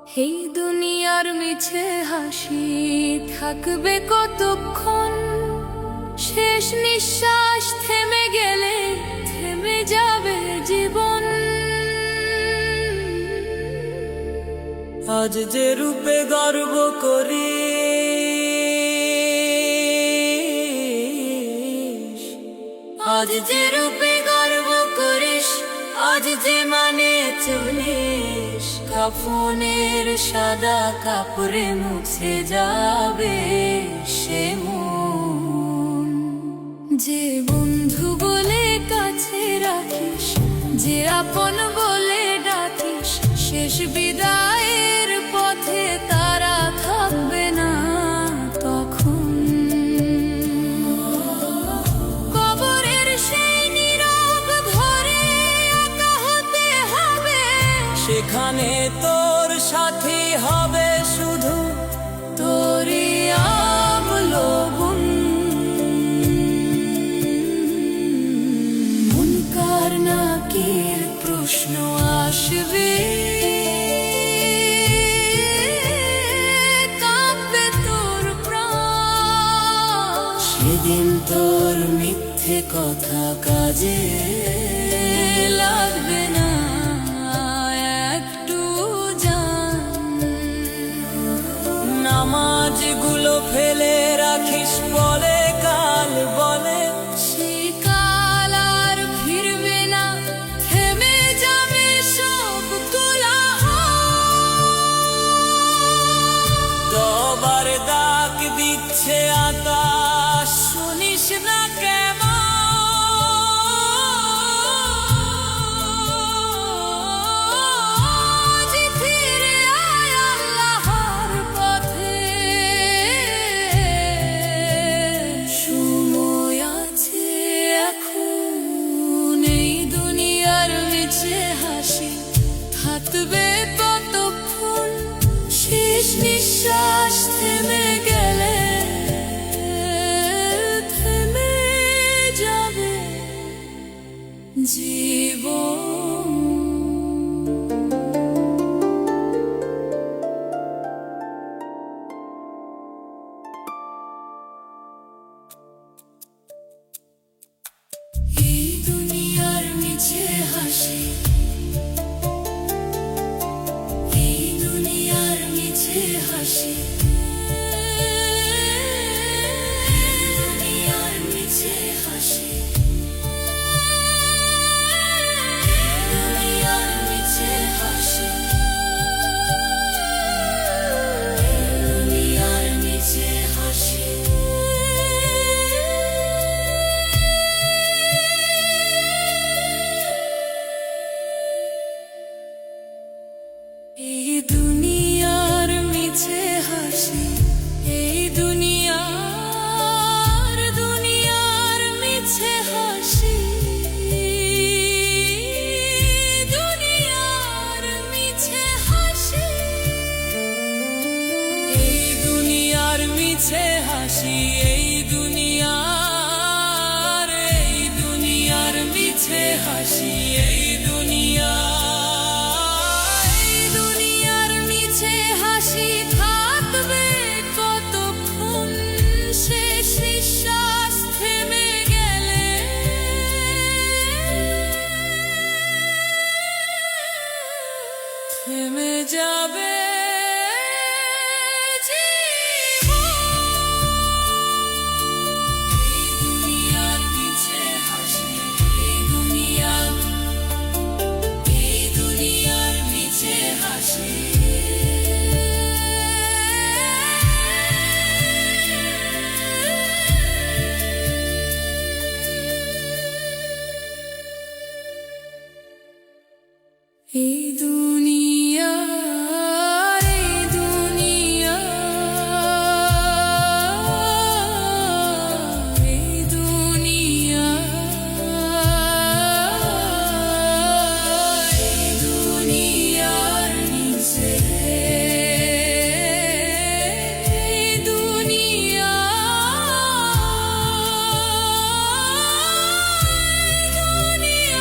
এই দুনিয়ার মিছে হাসি থাকবে কতক্ষণ, শেষ নিঃশ্বাস থেমে গেলে থেমে যাবে জীবন। আজ যে রূপে গর্ব করি, আজ যে রূপে গর্ব করিস, আজ যে মানে চলিস, কাফনের সাদা কাপড়ে মুছে যাবে সে মন। যে বন্ধু বলে কাছে রাখিস, যে আপন বলে ডাকিস, শেষ বিদায়ের পথে তারা থাকবে না তখন। কবরের সেই নীরব ঘরে একা হতে হবে, সেখানে তোর সাথী হবে শুধু তোরই অবলম্বন। মুনকার নাকির প্রশ্ন আসবে, কাঁপবে তোর প্রাণ। সেদিন তোর মিথ্যে কথা কাজে লাগবে না একটু জান। নামাজগুলো ফেলে রাখিস বলে কাল বলে, সেই কাল আর ফিরবে না, থেমে যাবে সব কোলাহল। তবার ডাক দিচ্ছে আকাশ, শুনিস না কেমন? আজ ফিরে আয় আল্লাহর পথে, সময় আছে এখন। এই দুনিয়ার মিছে হাসি থাকবে কতক্ষণ, শেষ নিঃশ্বাস থেমে গেলে থেমে যাবে জীবন। এই দুনিয়ার মিছে হাসি, এই দুনিয়ার মিছে হাসি, দুনিয়ার মিছে হাসি, দুনিয়ার মিছে হাসি, দুনিয়ার মিছে হাসি। এই দুনিয়ার মিছে হাসি, এই দুনিয়ার মিছে হাসি, দুনিয়ার মিছে হাসি, এই দুনিয়ার মিছে হাসি, এই দুনিয়ার মিছে হাসি, এই দুনিয়ার মিছে হাসি থাকবে কতক্ষণ, শেষ নিঃশ্বাস থেমে গেলে থেমে যাবে দুনিয়ার মিছে হাসি, এই দুনিয়ার মিছে হাসি। এই দুনিয়া, এই দুনিয়া, এই দুনিয়া, এই দুনিয়ার নিচে, এই দুনিয়া, এই দুনিয়া।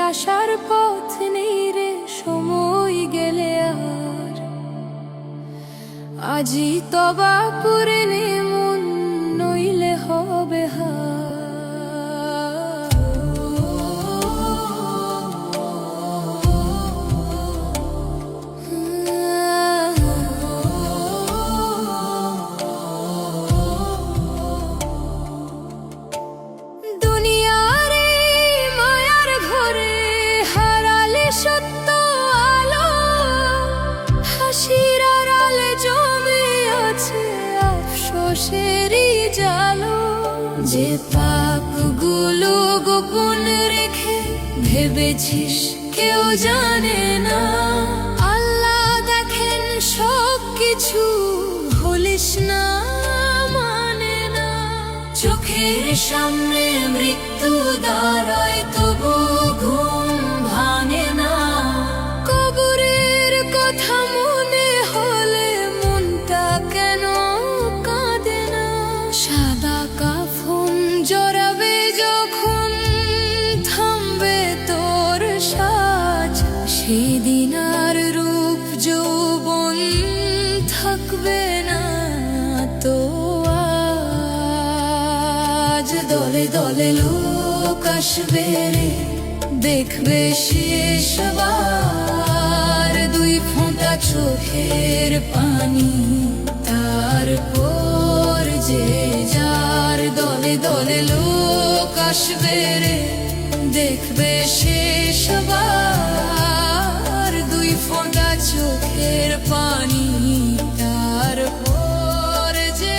আসার পথ নেই রে সময় গেলে আর আজি তবা করে নে মন নইলে হবে দুনিয়ারে মায়ার ঘরে হারালে সত্য আলো হাসির আড়ালে জমে আছে আফসোসেরই জালো যে পাপগুলো গোপন রেখে ভেবেছিস কেউ জানে না আল্লাহ দেখেন সব কিছু ভুলিস না মানে না চোখের সামনে মৃত্যু দাঁড়ায় তবু ঘুম ভাঙে না কবরের কথা মনে হলে মনটা কেন কাঁদে না সাদা কাফন জড়াবে যখন থামবে তোর সাজ সেদিন আর রূপ যৌবন থাকবে না তো আজ দলে দলে লোক আসবে রে দেখবে শেষবার দুই ফোঁটা চোখের পানি তারপর যে যার দলে দলে লোক আসবে রে দেখবে শেষবার দুই ফোঁটা চোখের পানি তারপর যে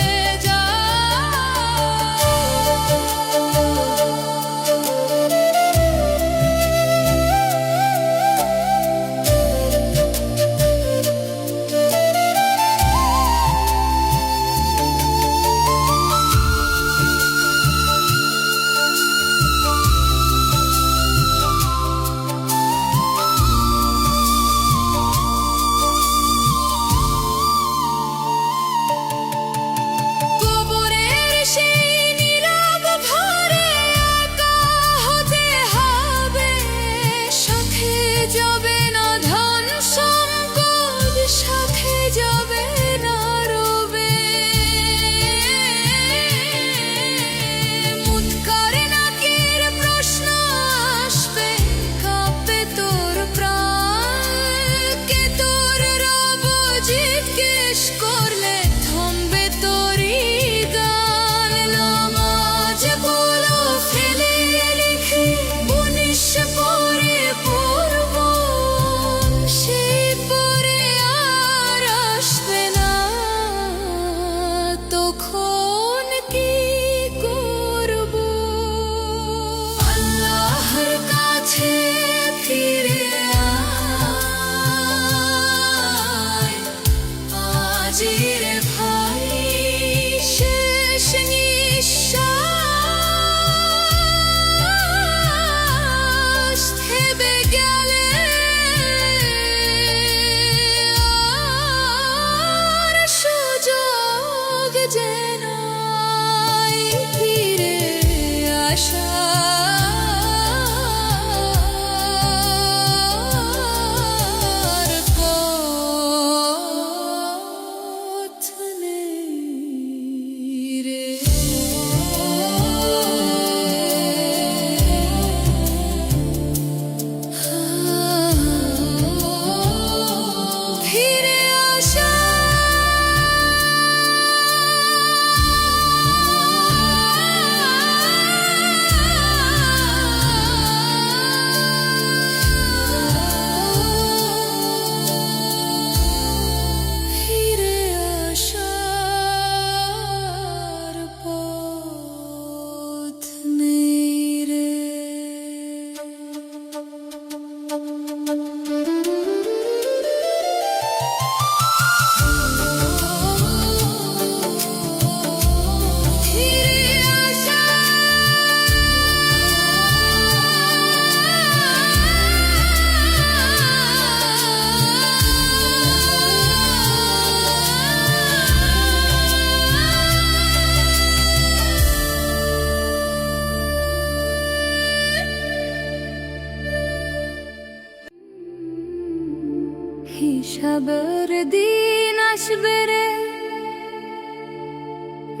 হিসাবের দিন আসবে রে,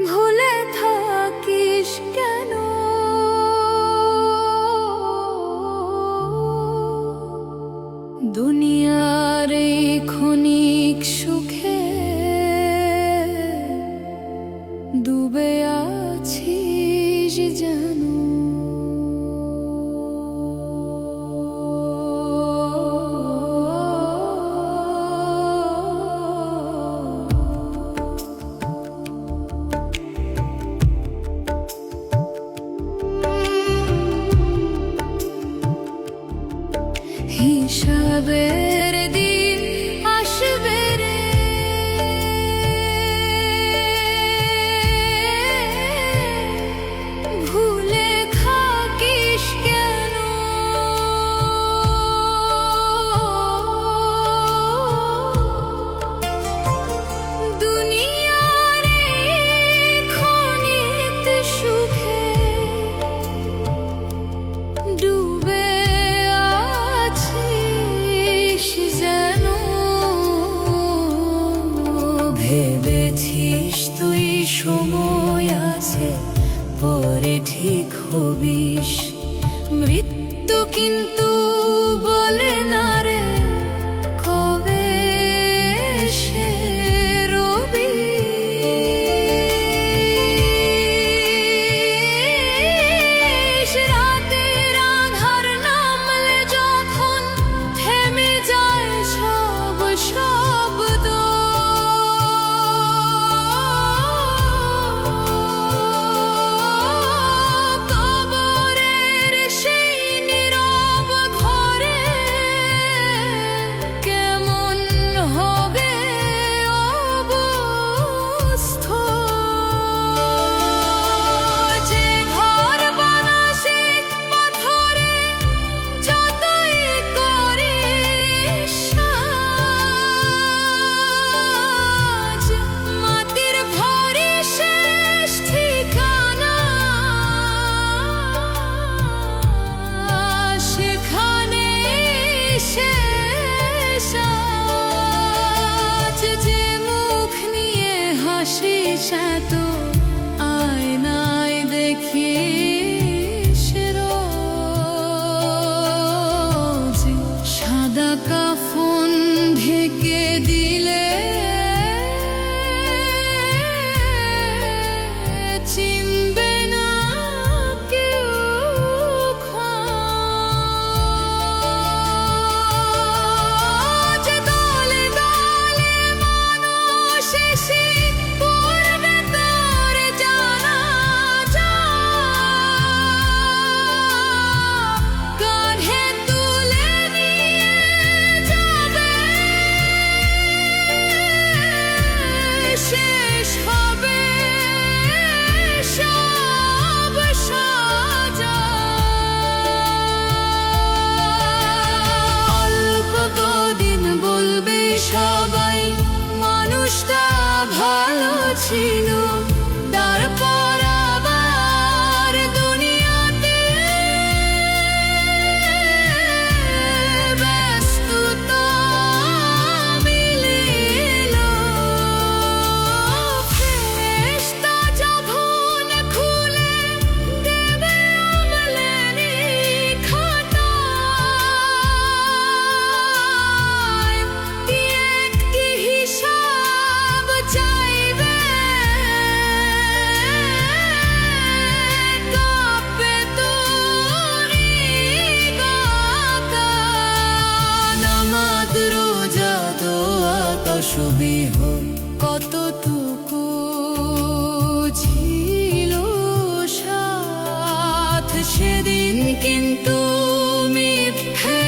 ভুলে থাকিস কেন? দুনিয়ার এই ক্ষণিক সুখে ডুবে আছিস যেন। হিসাবের দিন আসবে রে, ভুলে থাকিস কেন? দুনিয়ার এই ক্ষণিক সুখে ডুবে ভেবেছিস তুই সময় আছে পরে ঠিক হবিস, মৃত্যু কিন্তু বলে না রে কবে সে রবি। রাতের আঁধার নামলে যখন থেমে যায় সব শব্দ, তো আয়নায় দেখিস রোজ, সাদা কাফন ঢেকে দিলে চিনবে না কেউ খোঁজ। দলে দলে মানুষ এসে শেষ হবে সব সাজা। অল্প কদিন বলবে সবাই মানুষটা ভালো ছিল, তারপর আবার দুনিয়াতে ব্যস্ততা মিলে এলো। ফেরেশতা যখন খুলে দেবে আমলেরি খাতায়, একটি হিসাব চাইবে, কাঁপবে তোর হৃদয়। নামাজ রোজা দোয়া তাসবিহ কতটুকু ছিল সাথ সেদিন, কিন্তু মিথ্যে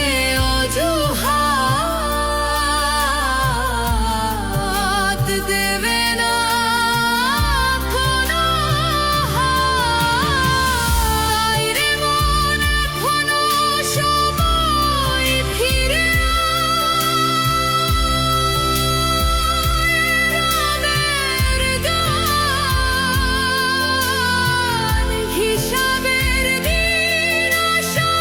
অজুহাত দেবে না কোনো হায়। রে মন এখনো সময় ফিরে হিসাবের দিন আসা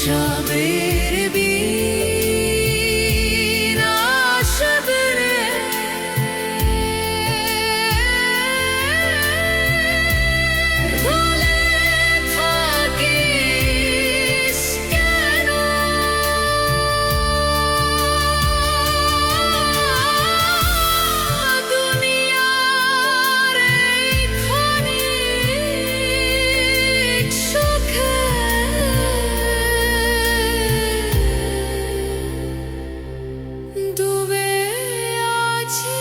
शबेर बीना शबरे भूले থাকিস কেন দুনিয়ার এই ক্ষণিক সুখে ডুবে আছি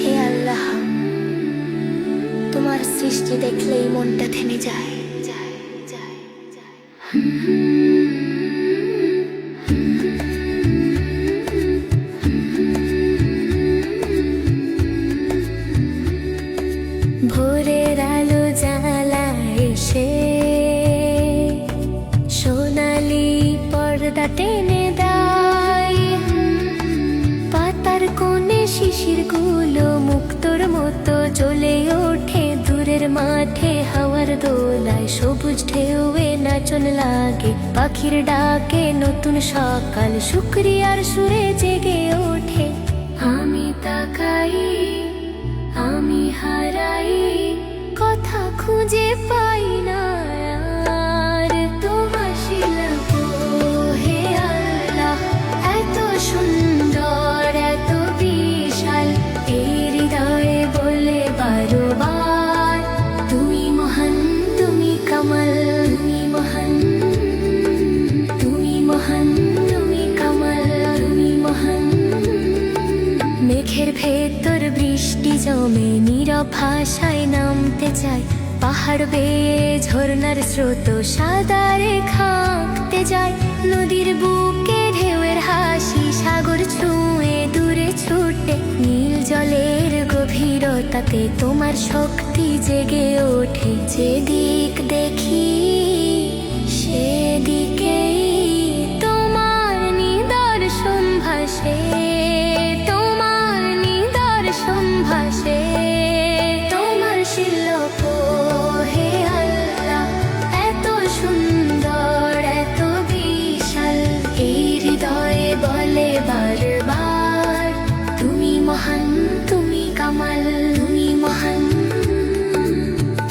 হে আল্লাহ, তোমার সৃষ্টি দেখলেই মনটা থেমে যায়। ভোরের আলো জানালা এসে সোনালি পর্দা টেনে দেয়, পাতার কোণে শিশিরগুলো মুক্তোর মতো জ্বলে ওঠে। দূরের মাঠে হাওয়ার দোলায় সবুজ ঢেউয়ে নাচন লাগে, পাখির ডাকে নতুন সকাল শুকরিয়ার সুরে জেগে ওঠে। আমি তাকাই, আমি হারাই, কথা খুঁজে পাই না আর। তোমার শিল্প হে আল্লাহ এত সুন্দর, এত বিশাল, এই হৃদয়ে বলে বারবার তুমি মহান, তুমি কামাল, তুমি মহান, তুমি মহান, তুমি কামাল, তুমি মহান। মেঘের ভেতর বৃষ্টি জমে নীরব ভাষায় নামতে চায়, পাহাড় বেয়ে ঝর্ণার স্রোত সাদা রেখা আঁকতে যায়। নদীর বুকে ঢেউয়ের হাসি সাগর ছুঁয়ে দূরে ছুটে, নীল জলের গভীরতাতে তোমার শক্তি জেগে ওঠে। যেদিক দেখি সেদিকেই তোমার নিদর্শন ভাসে, তোমার নিদর্শন ভাসে। তোমার শিল্প হে আল্লাহ এত সুন্দর, এত বিশাল, এই হৃদয়ে বলে বারবার তুমি মহান, তুমি কামাল, তুমি মহান,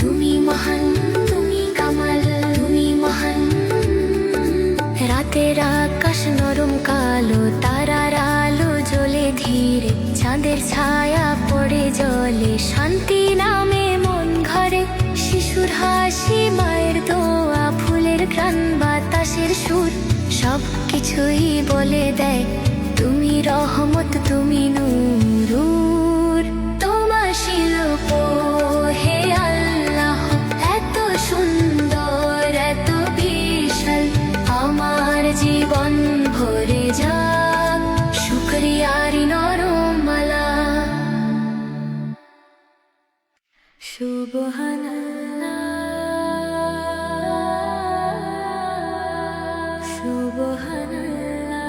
তুমি মহান, তুমি কামাল, তুমি মহান। রাতের আকাশ নরম কালো, তারার আলো জ্বলে ধীরে, চাঁদের ছায়া পড়ে জলে, শান্তি নামে মন ঘরে। শিশুর হাসি, মায়ের দোয়া, ফুলের ঘ্রাণ, বাতাসের সুর, সব কিছুই বলে দেয় তুমি রহমত, তুমি নূর। তোমার শিল্প হে আল্লাহ এত সুন্দর, এত বিশাল, আমার জীবন ভরে যাক শুকরিয়ারি নরমালা। সুবহানাল্লাহ, সুবহানাল্লাহ।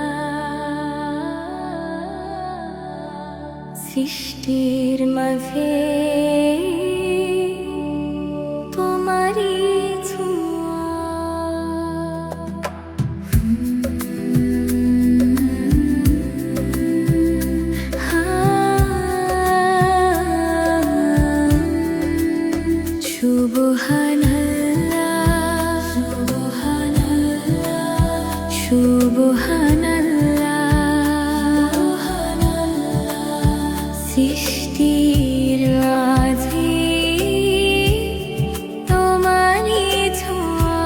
সৃষ্টির মাঝে তোমারই ছোঁয়া, সুবহানাল্লাহ, সুবহানাল্লাহ, সুবহানাল্লাহ। সৃষ্টির মাঝে তোমারই ছোঁয়া,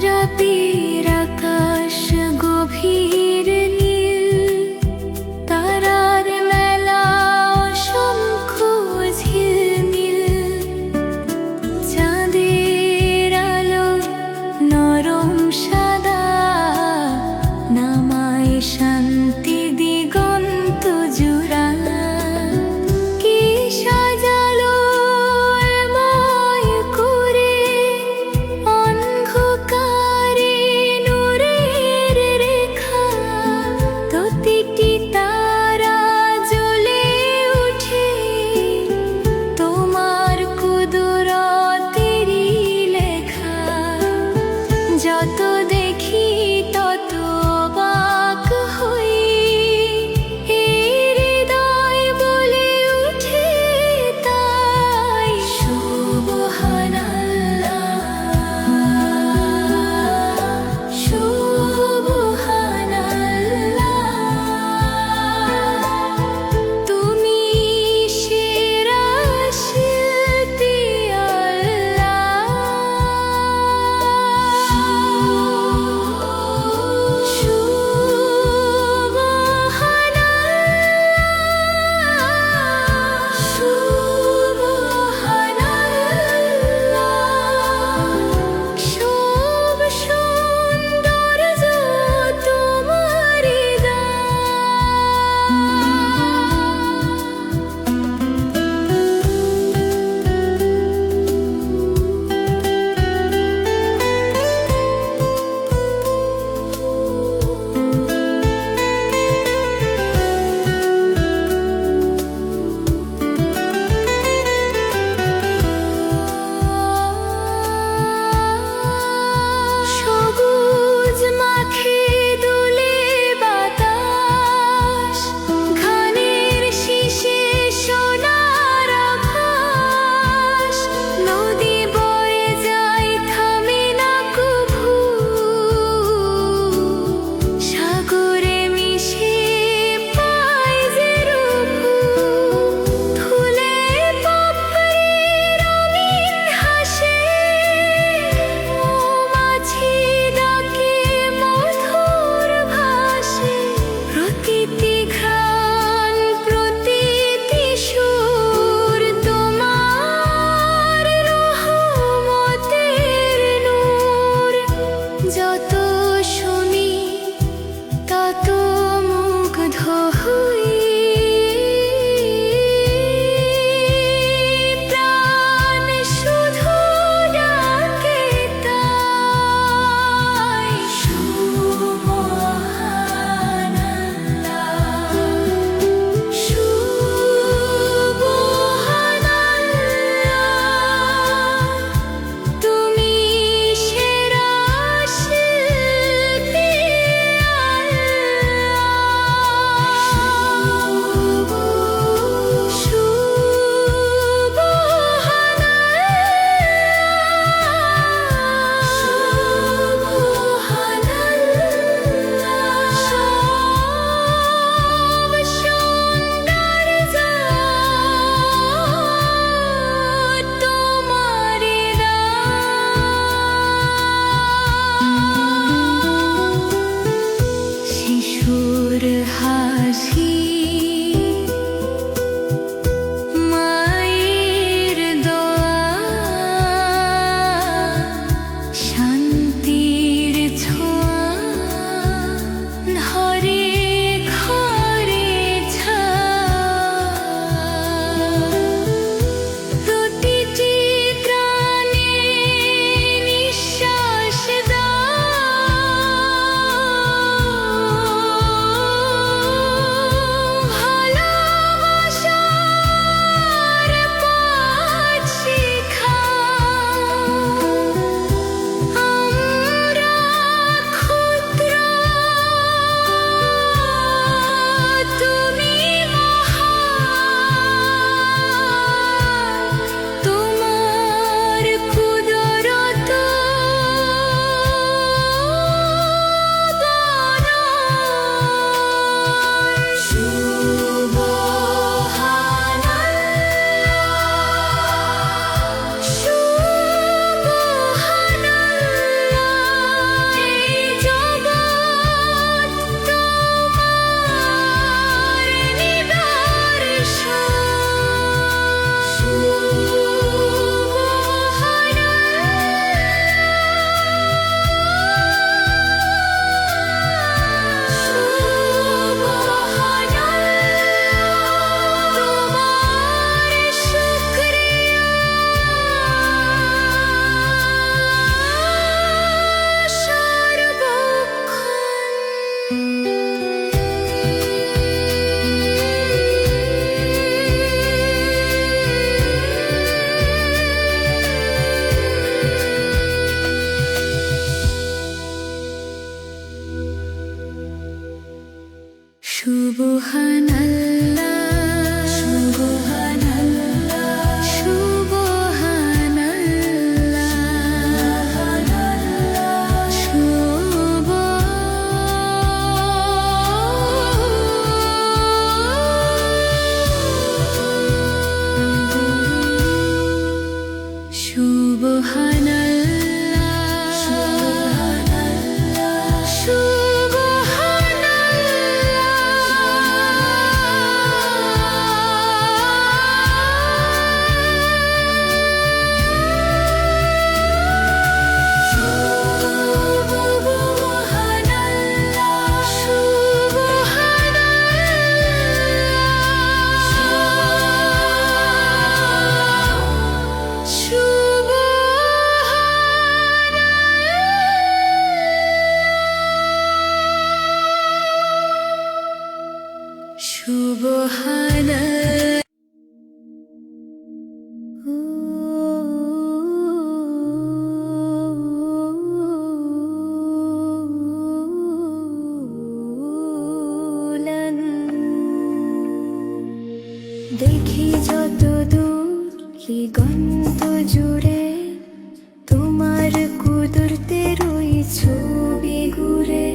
রাতের আকাশ গভীর নীল, তারার মেলা অসংখ্য যত দূর দিগন্ত জুড়ে তোমার কুদরতের ওই ছবি ঘুরে।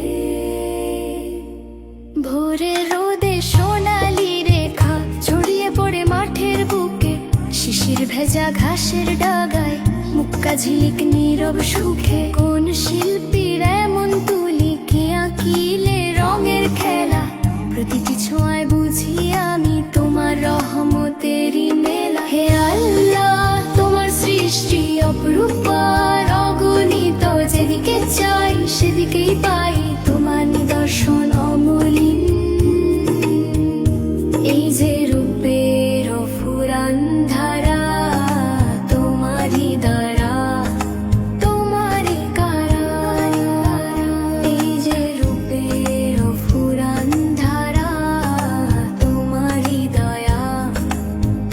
ভোরের রোদে সোনালি রেখা ছড়িয়ে পড়ে মাঠের বুকে, শিশির ভেজা ঘাসের ডাগায় মুক্কা ঝিলিক নীরব সুখে। কোন শিল্পীর এমন তুলি কে আঁকিলে রঙের খেলা, প্রতিটি ছোঁয়ায় বুঝি আমি তোমার রহমতেরই মেলা। হে আল্লাহ তোমার সৃষ্টি অপরূপা অগণিত, যেদিকে চাই সেদিকেই পাই তোমার নিদর্শন অমলিন। এই যে রূপের ফুরান ধারা তোমারই দ্বারা, তোমারই কারা। এই যে রূপের ফুরান ধারা তোমারই দয়া,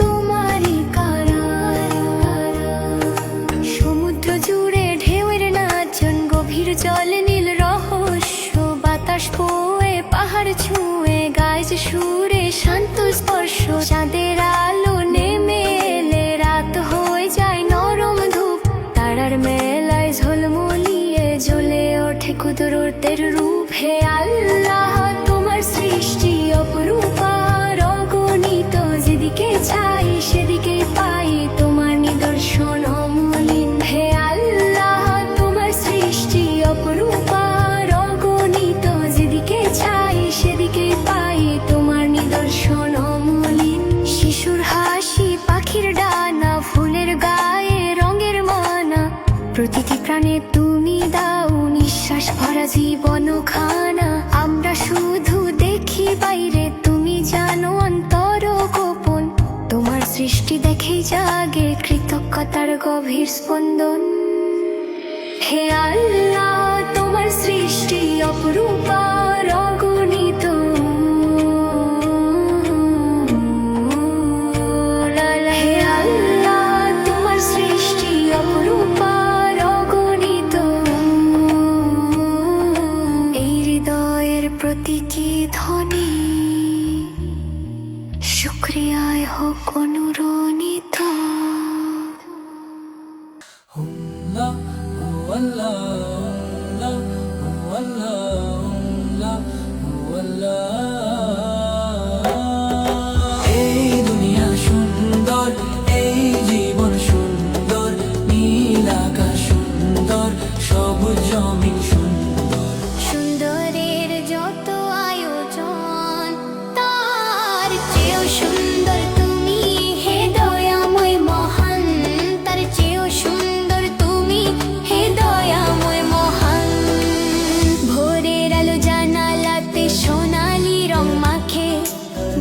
তোমারই কারা। সমুদ্র জুড়ে ঢেউয়ের নাচন, গভীর জলে নীল রহস্য, বাতাস বয়ে পাহাড় ছুঁয়ে গায় যে সুরে শান্ত স্পর্শ। চাঁদের আলো নেমে এলে রাত হয়ে যায় নরম ধূপ, তারার মেলায় ঝলমলিয়ে জ্বলে ওঠে কুদরতের রূপ। হে আল্লাহ তোমার সৃষ্টি অপরূপা অগণিত, যেদিকে চাই সেদিকে পাই তোমার নিদর্শন অমলিন। হে আল্লাহ তোমার সৃষ্টি অপরূপা অগণিত, যেদিকে চাই সেদিকে পাই তোমার নিদর্শন অমলিন। শিশুর হাসি, পাখির ডানা, ফুলের গায়ে রঙের মানা, প্রতিটি প্রাণে তুমি দাও নিঃশ্বাস ভরা জীবন খানা। আমরা শুধু দেখি বাইরে, তুমি জানো অন্তর গোপন, তোমার সৃষ্টি দেখে জাগে কৃতজ্ঞতার গভীর স্পন্দন। হে আল্লাহ তোমার সৃষ্টি অপরূপা অগণিত, হে আল্লাহ তোমার সৃষ্টি অপরূপা অগণিত। এই হৃদয়ের প্রতিটি ধ্বনি শুকরিয়ায় হোক অনুরণিত। আল্লাহ আল্লাহ আল্লাহ আল্লাহ আল্লাহ। এই দুনিয়া সুন্দর, এই জীবন সুন্দর, নীল আকাশ সুন্দর, সবুজ জমিন সুন্দর। সুন্দরের যত আয়োজন, তার চেয়েও সুন্দর তুমি হে দয়াময় মহান, তার চেয়েও সুন্দর তুমি হে দয়াময় মহান। ভোরের আলো জানালাতে সোনালি রং মাখে,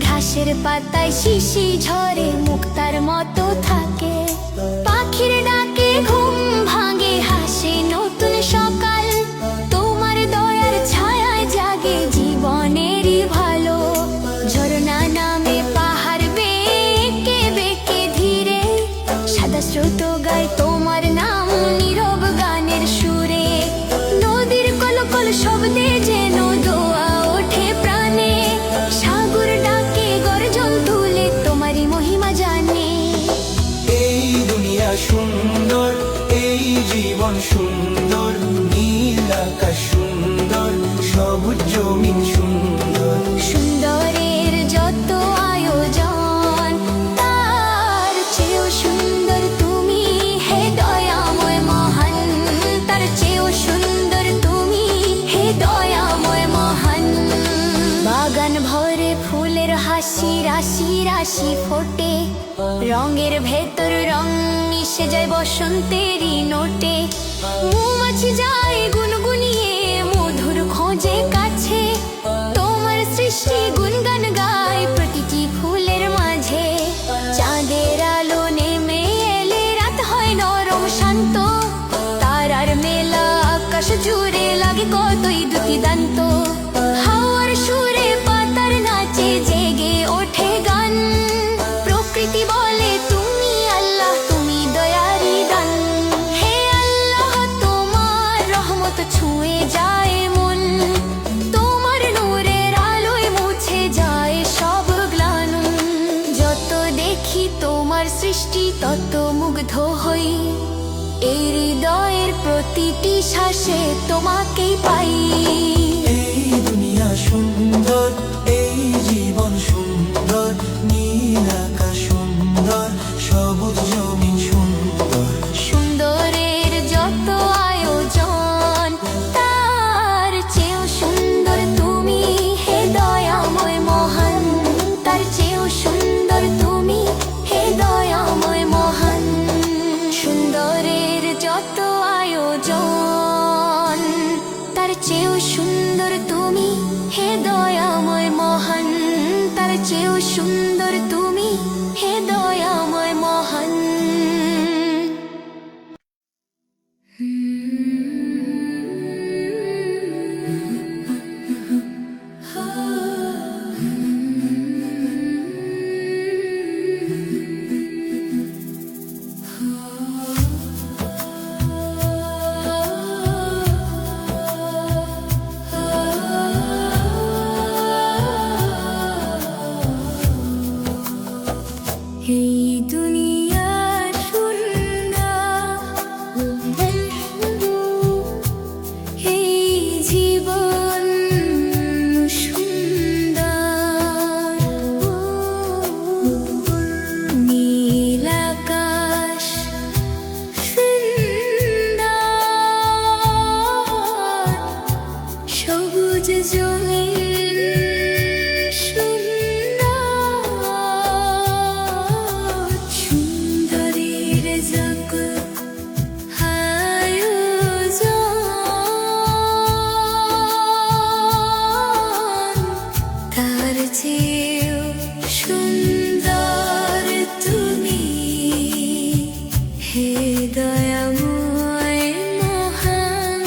ঘাসের পাতায় শিশি ঝরে মুক্তার মতো থাকে। পাখির ডাকে ঘুম ভাঙে, হাসে নতুন সকাল, তোমার দয়ার ছায়ায় জাগে জীবনেরই ভালো। ঝরনা নামে পাহাড় বেঁকে বেঁকে ধীরে, সাদা স্রোত গায় তোমার নাম নীরব গানের সুরে। নদীর কলকল শব্দে যেন দোয়া ওঠে প্রাণে, সাগর ডাকে গর্জন তুলে তোমারই মহিমা জানে। এই দুনিয়া সুন্দর, এই জীবন সুন্দর, নীল আকাশ সুন্দর, সবুজ জমিন সুন্দর। সুন্দরের যত আয়োজন, তার চেয়েও সুন্দর তুমি হে দয়াময় মহান, তার চেয়েও সুন্দর তুমি হে দয়াময় মহান। বাগান ভরে ফুলের হাসি, রাশি রাশি ফোটে, রঙের ভেতর রং মিশে যায় বসন্তেরই নোটে। মৌমাছি যায় গুনগুনিয়ে মধুর খোঁজে কাছে, তোমার সৃষ্টি গুনগান গায় প্রতিটি ফুলের মাঝে। চাঁদের আলো নেমে এলে রাত হয় নরম শান্ত, তারার মেলা আকাশ জুড়ে লাগে কতই দুটি দান্ত। হাওয়ার সুরে পাতার নাচে জেগে ওঠে গান, প্রকৃতি বলে তুমি আল্লাহ, তুমি দয়ারি দান। হে আল্লাহ তোমার রহমত ছুঁয়ে যায় মন, তোমার নূরের আলোয় মুছে যায় সব গ্লানি। যত দেখি তোমার সৃষ্টি তত মুগ্ধ হই, এই হৃদয়ের প্রতিটি শ্বাসে তোমাকেই পাই। এই দুনিয়া সুন্দর, এই জীবন সুন্দর, নীল আকাশ সুন্দর, সবুজ জমিন সুন্দর। সুন্দরের যত আয়োজন, তার চেয়েও সুন্দর তুমি হে দয়াময় মহান, তার চেয়েও সুন্দর তুমি হে দয়াময় মহান। সুন্দরের যত আয়োজন, তার চেয়েও সুন্দর তুমি হে দয়াময় মহান, তার চেয়েও সুন্দর তুমি হে দয়াময় মহান। এই দুনিয়া সুন্দর, এই জীবন সুন্দর, নীল আকাশ সুন্দর, সবুজ জমিন সুন্দর, সুন্দরের জগৎ আয়োজন, তার চেয়েও সুন্দর তুমি হে দয়াময় মহান,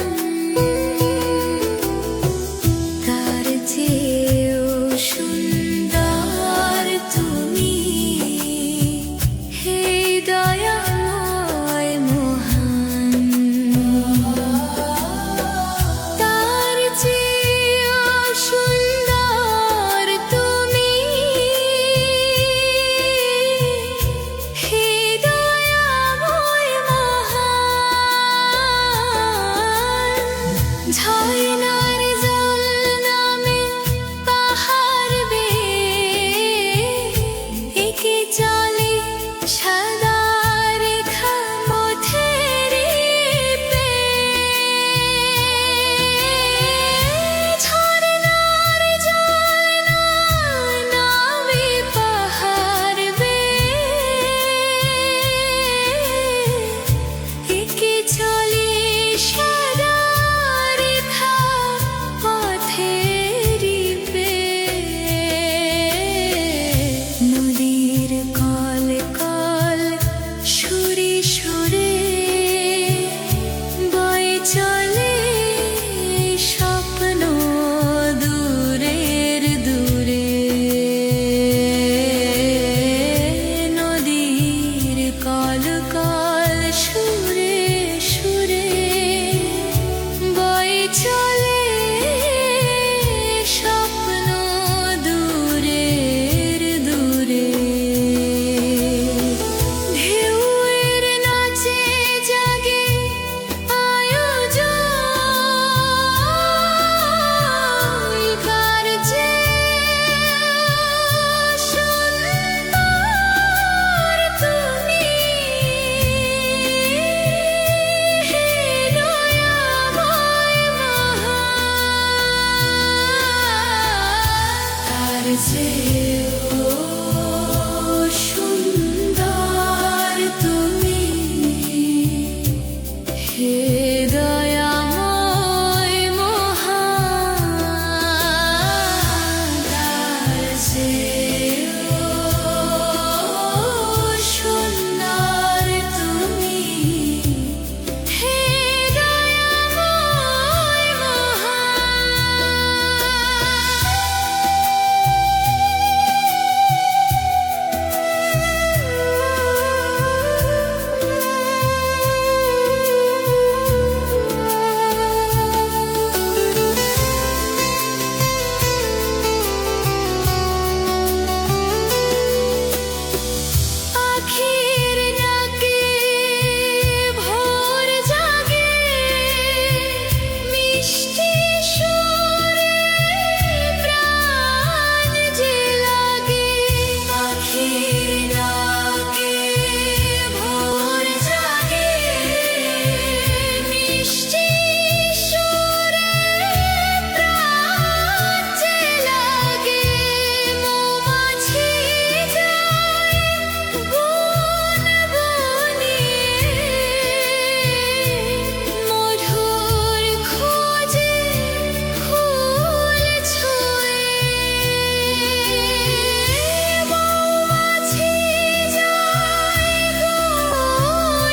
তার চেয়েও সুন্দর তুমি হে দয়াময় মহান, তার চেয়েও সুন্দর তুমি হে দয়াময় মহান। ঝর্ণার জল নামে পাহাড় বেয়ে এঁকে চলে সাদা রেখা পথের পেয়ে। ঝর্ণার জল নামে পাহাড় বেয়ে এঁকে চলে সাদা রেখা পথের পেয়ে। নদীর কল কল পাখির ডাকে ভোর জাগে, মিষ্টি সুরে প্রাণ যে লাগে। পাখির ডাকে ভোর জাগে, মিষ্টি সুরে প্রাণ যে লাগে। মৌমাছি যায় গুনগুনিয়ে, মধুর খোঁজে ফুল ছুঁয়ে। মৌমাছি যায় গুনগুনিয়ে,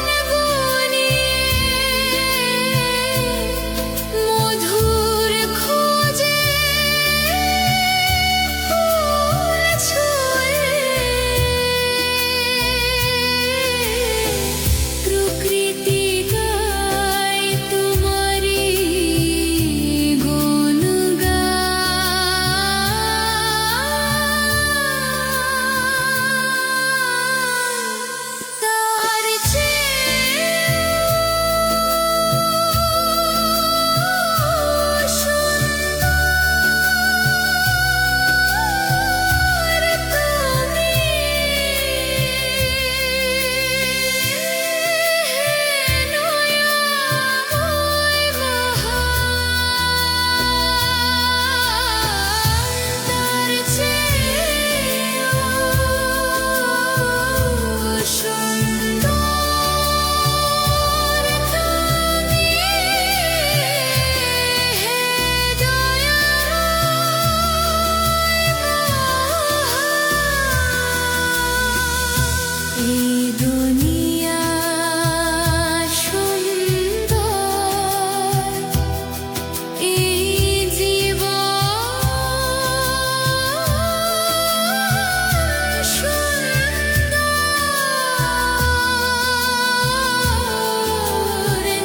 মধুর খোঁজে ফুল ছুঁয়ে। প্রকৃতি গায় তোমারি গুণগান। তার চেয়েও সুন্দর তুমি, নয়াময় মহান। তার চেয়েও সুন্দর তুমি, এই দুনিয়া সুন্দর, এই জীবন সুন্দর,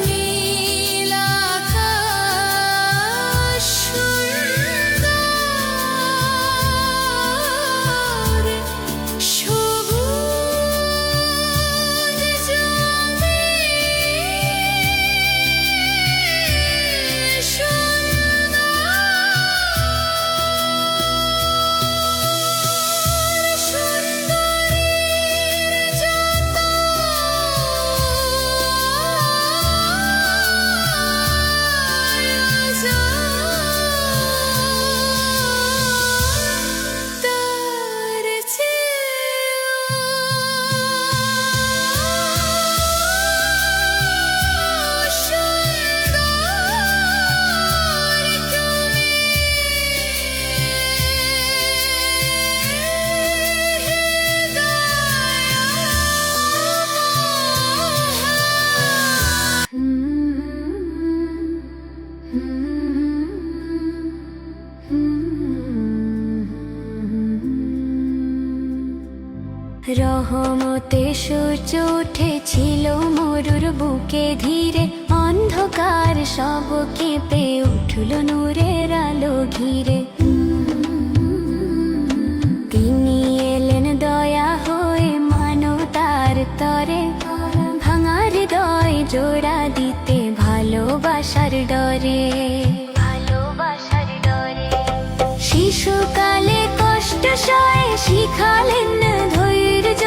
নীল আকাশ সুন্দর, সবুজ জমি সুন্দর, সুন্দরীর যত আয়োজন, তার চেয়েও সুন্দর তুমি, রহমতে সূর্য উঠেছিল মরুর বুকে ধীরে, অন্ধকার সব কেঁপে উঠল নূরের আলো ঘিরে। তিনি এলেন দয়া হয়ে মানবতার তরে, ভাঙা হৃদয় জোড়া দিতে ভালোবাসার ডরে। ভালোবাসার ডরে শিশুকালে কষ্ট সয়ে শিখালেন ধৈর্য,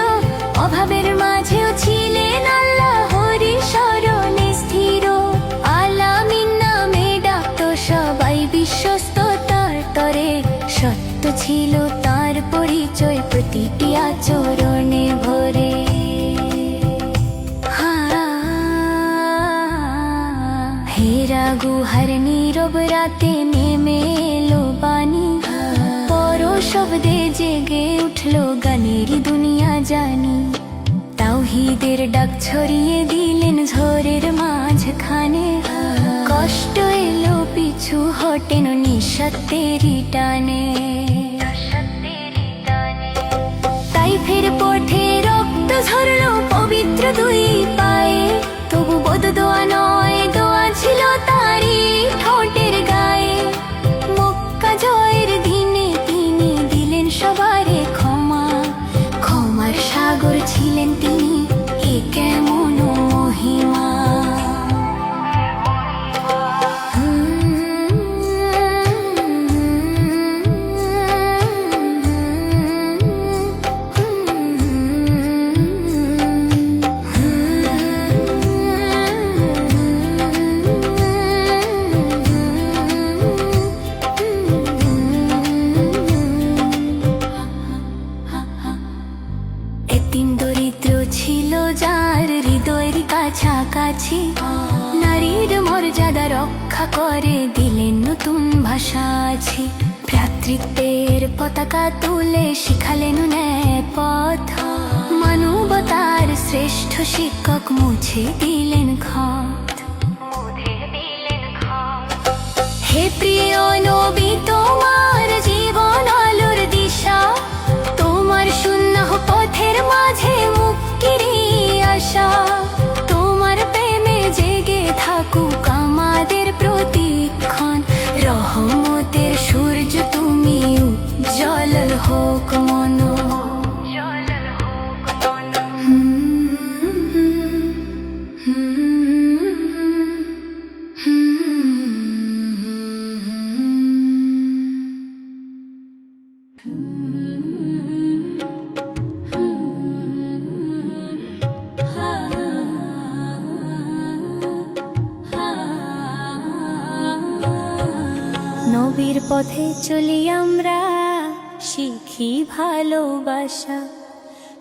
অভাবের মাঝেও ছিলেন আল্লাহরই শরণে স্থির। আলামিন নামে ডাকতো সবাই বিশ্বস্ত তার তরে, সত্য ছিল তার পরিচয় প্রতিটি আচরণে ভরে। হেরা গুহার নীরব রাতে নেমে এলো বাণী, পর শব্দে জেগে উঠলো গানেরই দুনিয়া জানি। তাওহীদের ডাক ছড়িয়ে দিলেন ঝড়ের মাঝখানে, কষ্ট এলো পিছু হটেন নিঃস্বার্থেরই টানে। তাই ফের পথে রক্ত ঝরলো পবিত্র দুই পায়ে, তবু বদদোয়া নয় দোয়া ছিল তারই ঠোঁটের গায়ে। মক্কা জয়ের দিনে তিনি দিলেন সবারে ক্ষমা, ক্ষমার সাগর ছিলেন ছিলেন তিনি, এ কেমন মহিমা। এতিম দরিদ্র ছিল যার হৃদয়ের কাছাকাছি, নারীর মর্যাদা রক্ষা করে দিলেন নতুন ভাষা আছে। ভ্রাতৃত্বের পতাকা তুলে শিখালেন ন্যায় পথ, মানবতার শ্রেষ্ঠ শিক্ষক মুছে দিলেন ক্ষত। হে প্রিয় নবী, তোমার জীবন আলোর দিশা, তোমার শূন্য পথের মাঝে মুক্তির আশা। তোমার প্রেমে জেগে থাকুক আমাদের প্রতিক্ষণ, রহমতের সূর্য তুমি উজ্জ্বল হোক মন। নবীর পথে চলি আমরা, শিখি ভালোবাসা।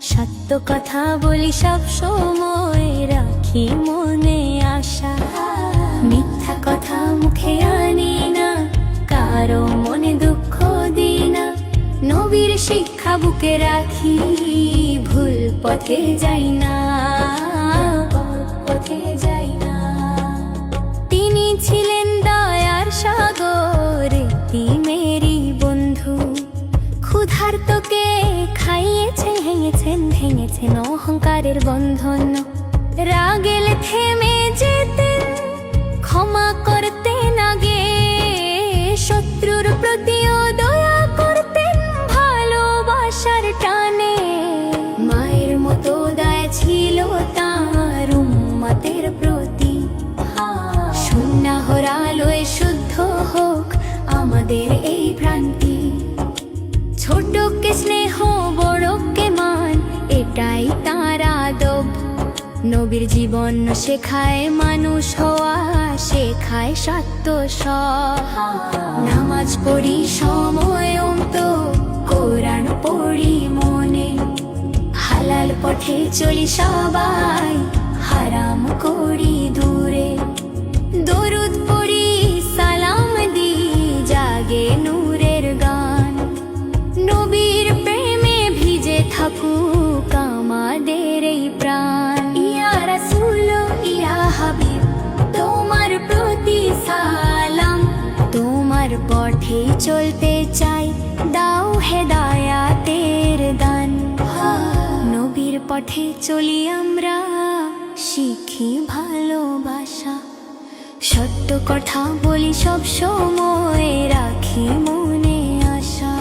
সত্য কথা বলি সব সময়, রাখি মনে আশা। মিথ্যা কথা মুখে আনি না, কারো মনে দুঃখ দিই না। নবীর শিক্ষা বুকে রাখি, ভুল পথে যাই না, পথে যাই না। তিনি ছিলেন দয়ার সাগর, মেরি বন্ধু। ক্ষুধার্তকে খাইয়েছেন, ভেঙেছেন অহংকারের বন্ধন। রাগেলে থেমে যেতেন, ক্ষমা করতেন আগে। শত্রুর প্রতিও দয়া করতেন ভালোবাসার টানে। মায়ের মতো দয়া ছিল তাঁর উম্মতের প্রতি। সুন্নাহর আলোয় শুদ্ধ হোক আমাদের এই ভ্রান্তি। ছোটকে স্নেহ, বড়কে মান, এটাই তাঁর আদব। নবীর জীবন শেখায় মানুষ হওয়া, শেখায় সত্য সব। নামাজ পড়ি সময় তো, কোরআন পড়ি মনে। হালাল পথে চলি সবাই, হারাম করি দূরে। দরুদ পড়ি, সালাম দি, জাগে নূরের গান। নবীর প্রেমে ভিজে থাকুক আমাদের এই প্রাণ। ইয়া রাসূল, ইয়া হাবিব, তোমার প্রতি সালাম। তোমার পথে চলতে চাই, দাও হেদায়াতের দান। নবীর পথে চলি আমরা, শিখি ভালোবাসা। সত্য কথা বলি সব সময়, রাখি মনে আশা।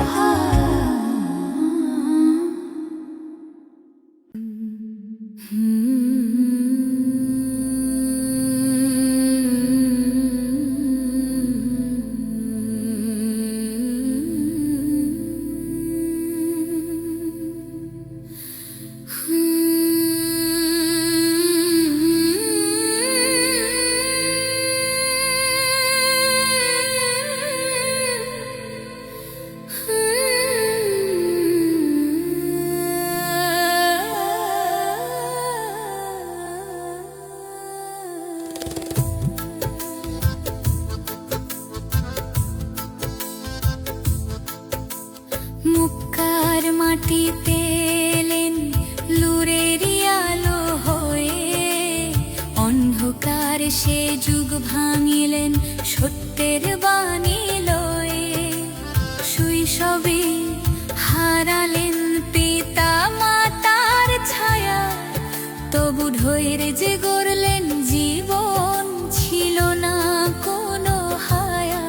মুক্কার মাটিতে এলেন লুরেরি আলো হয়ে। অন্ধকার সে যুগ ভাঙিলেন সত্যের বাণী লয়ে। শৈশবে হারালেন পিতা মাতার ছায়া, তবু ধৈর্যে গড়লেন জীবন, ছিল না কোনো হায়া।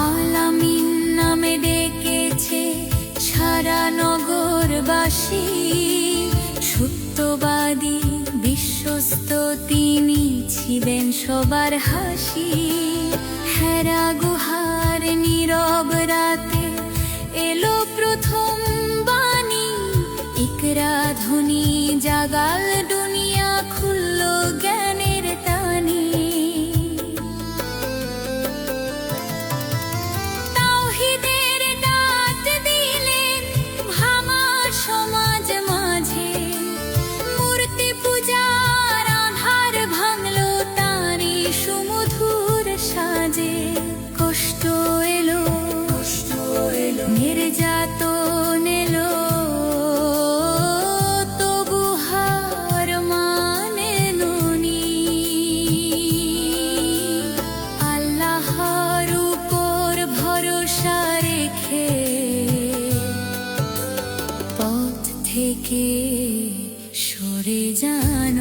আলামিন নামে ডেকেছে বাসী সত্যবাদী বিশ্বস্ত তিনি ছিলেন সবার হাসি। হেরা গুহার নীরব রাতে এলো প্রথম বাণী, ইকরা ধ্বনি জাগাল দুনিয়া, খুলল জ্ঞানের তানি। তাওহীদের ডাক দিলেন ভাঙা সমাজ মাঝে, মূর্তি পূজার আঁধার ভাঙলো তারই সুমধুর সাজে। কষ্ট এলো নির্যাতন এলো, তবু হার মানেননি। আল্লাহর উপর ভরসা রেখে পথ থেকে সরে যান।